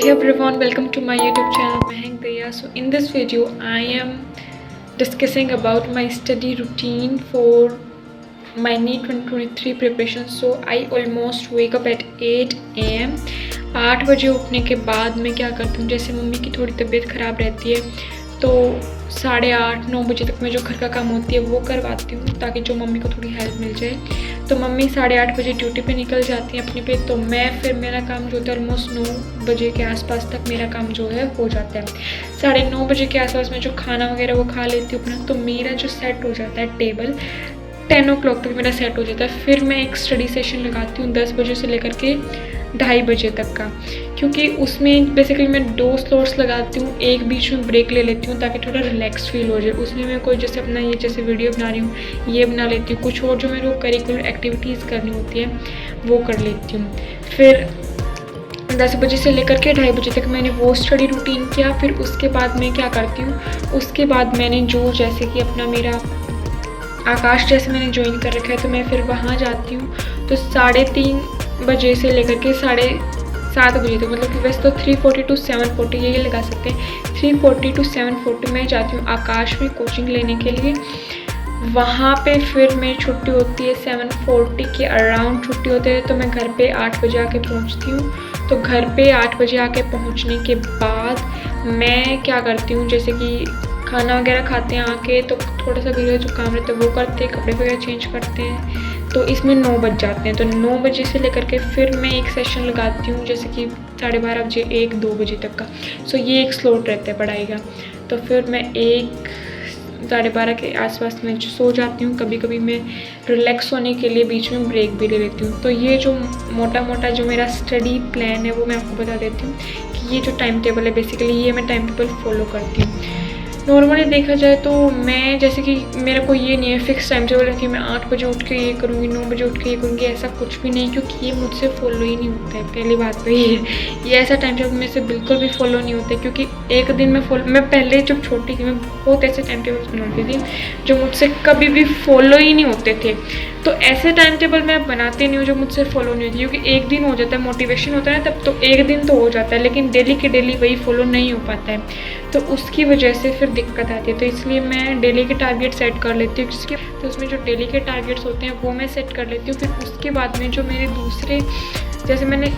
Hey everyone, welcome to my YouTube channel Mehak Daya. So in this video I am discussing about my study routine for my NEET 2023 preparation. So I almost wake up at 8 AM. 8 बजे उठने के बाद मैं क्या करती हूँ, जैसे mummy की थोड़ी तबीयत ख़राब रहती है तो 8:30-9 बजे तक मैं जो घर का काम होती है वो करवाती हूँ ताकि जो मम्मी को थोड़ी हेल्प मिल जाए। तो मम्मी 8:30 बजे ड्यूटी पे निकल जाती हैं अपने पे, तो मैं फिर मेरा काम जो होता है ऑलमोस्ट 9 बजे के आसपास तक मेरा काम जो है हो जाता है। 9:30 बजे के आसपास मैं जो खाना वगैरह वो खा लेती हूँ अपना, तो मेरा जो सेट हो जाता है टेबल 10 o'clock तक मेरा सेट हो जाता है। फिर मैं एक स्टडी सेशन लगाती हूँ 10 बजे से लेकर के 2:30 बजे तक का, क्योंकि उसमें बेसिकली मैं 2 स्लॉट्स लगाती हूँ, एक बीच में ब्रेक ले लेती हूँ ताकि थोड़ा रिलैक्स फील हो जाए। उसमें मैं कोई जैसे अपना ये जैसे वीडियो बना रही हूँ ये बना लेती हूँ, कुछ और जो मेरे को करिकुलर एक्टिविटीज़ करनी होती है वो कर लेती हूँ। फिर 10 बजे से लेकर के 2:30 बजे तक मैंने वो स्टडी रूटीन किया। फिर उसके बाद मैं क्या करती हूँ, उसके बाद मैंने जो जैसे कि अपना मेरा आकाश जैसे मैंने ज्वाइन कर रखा है तो मैं फिर वहाँ जाती हूँ। तो 3:30 बजे से लेकर के 7:30 बजे तक, मतलब कि वैसे तो 3:40 to 7:40 यही लगा सकते हैं। 3:40 to 7:40 मैं जाती हूँ आकाश में कोचिंग लेने के लिए। वहाँ पे फिर मेरी छुट्टी होती है 7:40 के अराउंड छुट्टी होती है, तो मैं घर पे 8 बजे आके पहुँचती हूँ। तो घर पे 8 बजे आके पहुँचने के बाद मैं क्या करती हूँ, जैसे कि खाना वगैरह खाते हैं आके, तो थोड़ा सा घर का जो काम रहता है वो करते हैं, कपड़े वगैरह चेंज करते हैं, तो इसमें 9 बज जाते हैं। तो 9 बजे से लेकर के फिर मैं एक सेशन लगाती हूँ जैसे कि 12:30 बजे 1-2 बजे तक का। सो ये एक स्लॉट रहता है पढ़ाई का। तो फिर मैं 1-12:30 के आसपास में सो जाती हूँ। कभी कभी मैं रिलैक्स होने के लिए बीच में ब्रेक भी ले लेती हूँ। तो ये जो मोटा मोटा जो मेरा स्टडी प्लान है वो मैं आपको बता देती हूँ कि ये जो टाइम टेबल है बेसिकली ये मैं टाइम टेबल फॉलो करती हूँ। नॉर्मली देखा जाए तो मैं जैसे कि मेरा कोई ये नहीं है फिक्स टाइम टेबल है कि मैं 8 बजे उठ के ये करूँगी, 9 बजे उठ के ये करूँगी, ऐसा कुछ भी नहीं, क्योंकि ये मुझसे फॉलो ही नहीं होता है। पहली बात तो ये ऐसा टाइम टेबल मेरे से बिल्कुल भी फॉलो नहीं होता है, क्योंकि एक दिन मैं पहले जब छोटी थी मैं बहुत ऐसे टाइम टेबल्स बनाती थी जो मुझसे कभी भी फॉलो ही नहीं होते थे। तो ऐसे टाइम टेबल मैं बनाती नहीं हूँ जो मुझसे फॉलो नहीं होती, क्योंकि एक दिन हो जाता है, मोटिवेशन होता है तब तो एक दिन तो हो जाता है, लेकिन डेली के डेली वही फॉलो नहीं हो पाता है, तो उसकी वजह से फिर दिक्कत आती है। तो इसलिए मैं डेली के टारगेट सेट कर लेती हूँ, जिसके तो उसमें जो डेली के टारगेट्स होते हैं वो मैं सेट कर लेती हूँ। फिर उसके बाद में जो मेरे दूसरे, जैसे मैंने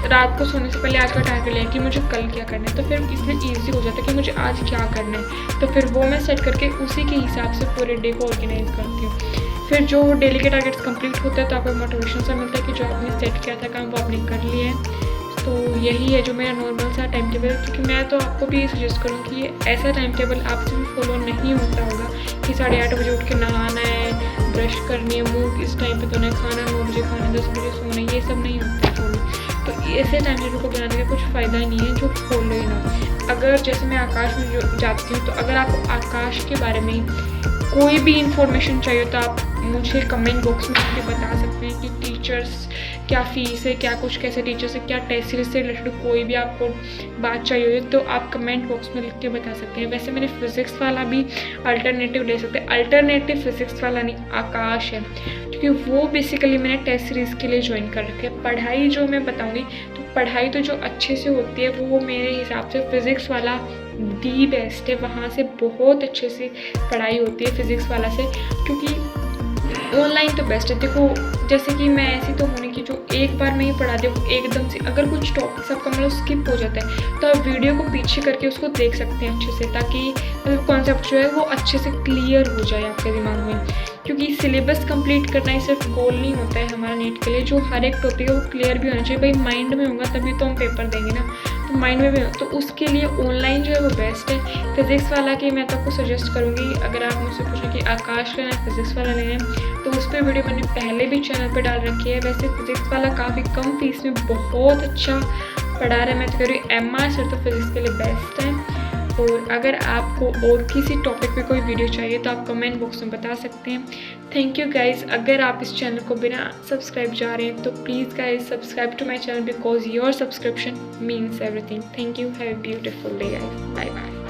रात को सोने से पहले आज का टारगेट लिया कि मुझे कल क्या करना है, तो फिर इसलिए ईजी हो जाता है कि मुझे आज क्या करना है, तो फिर वो मैं सेट करके उसी के हिसाब से पूरे डे को ऑर्गेनाइज करती हूँ। फिर जो डेली के टारगेट्स कंप्लीट होते हैं तो आपको मोटिवेशन सा मिलता है कि जो आपने सेट किया था काम वो आपने कर लिया है। तो यही है जो मेरा नॉर्मल सा टाइम टेबल है, क्योंकि मैं तो आपको भी सजेस्ट करूँ कि ये ऐसा टाइम टेबल आपसे भी फॉलो नहीं होता होगा कि 8:30 बजे उठ के नहाना है, ब्रश करनी है, मुँह इस टाइम पे धोना है, खाना 9 बजे खाना, 10 बजे सोना है, ये सब नहीं होता है फॉलो। तो ऐसे टाइम टेबल को बनाने का कुछ फ़ायदा ही नहीं है जो फॉलो ही ना। अगर जैसे मैं आकाश में जो जाती हूँ, तो अगर आपको आकाश के बारे में कोई भी इंफॉर्मेशन चाहिए तो आप मुझे कमेंट बॉक्स में मुझे बता सकते हैं कि टीचर्स क्या फ़ीस है, क्या कुछ कैसे टीचर्स है, क्या टेस्ट सीरीज से रिलेटेड कोई भी आपको बात चाहिए हो तो आप कमेंट बॉक्स में लिख के बता सकते हैं। वैसे मैंने फिज़िक्स वाला भी अल्टरनेटिव ले सकते हैं, अल्टरनेटिव फिज़िक्स वाला नहीं आकाश है, क्योंकि वो बेसिकली मैंने टेस्ट सीरीज़ के लिए ज्वाइन कर रखे है। पढ़ाई जो मैं बताऊँगी तो पढ़ाई तो जो अच्छे से होती है वो मेरे हिसाब से फ़िज़िक्स वाला दी बेस्ट है, वहाँ से बहुत अच्छे से पढ़ाई होती है फिज़िक्स वाला से, क्योंकि ऑनलाइन तो बेस्ट है। देखो जैसे कि मैं ऐसी तो होने की जो एक बार में ही पढ़ा दे एकदम से, अगर कुछ टॉपिक्स आपका मतलब स्किप हो जाता है तो आप वीडियो को पीछे करके उसको देख सकते हैं अच्छे से, ताकि मतलब कॉन्सेप्ट जो है वो अच्छे से क्लियर हो जाए आपके दिमाग में, क्योंकि सिलेबस कंप्लीट करना ही सिर्फ गोल नहीं होता है हमारा नीट के लिए, जो हर एक टॉपिक है वो क्लियर भी होना चाहिए। भाई माइंड में होगा तभी तो हम पेपर देंगे ना, तो माइंड में भी हो, तो उसके लिए ऑनलाइन जो है वो बेस्ट है। फिज़िक्स वाला की मैं तो आपको सजेस्ट करूँगी, अगर आप मुझसे पूछें कि आकाश लेना है फिज़िक्स वाला लेना है तो उस पर वीडियो मैंने पहले भी चैनल पे डाल रखी है। वैसे फिज़िक्स वाला काफ़ी कम फीस में बहुत अच्छा पढ़ा रहा है, मैं तो कह रही हूँ MR सर तो फिज़िक्स के लिए बेस्ट है। और अगर आपको और किसी टॉपिक पे कोई वीडियो चाहिए तो आप कमेंट बॉक्स में बता सकते हैं। Thank you guys. अगर आप इस चैनल को बिना सब्सक्राइब जा रहे हैं तो please guys subscribe to my channel because your subscription means everything. Thank you, have a beautiful day guys, bye bye.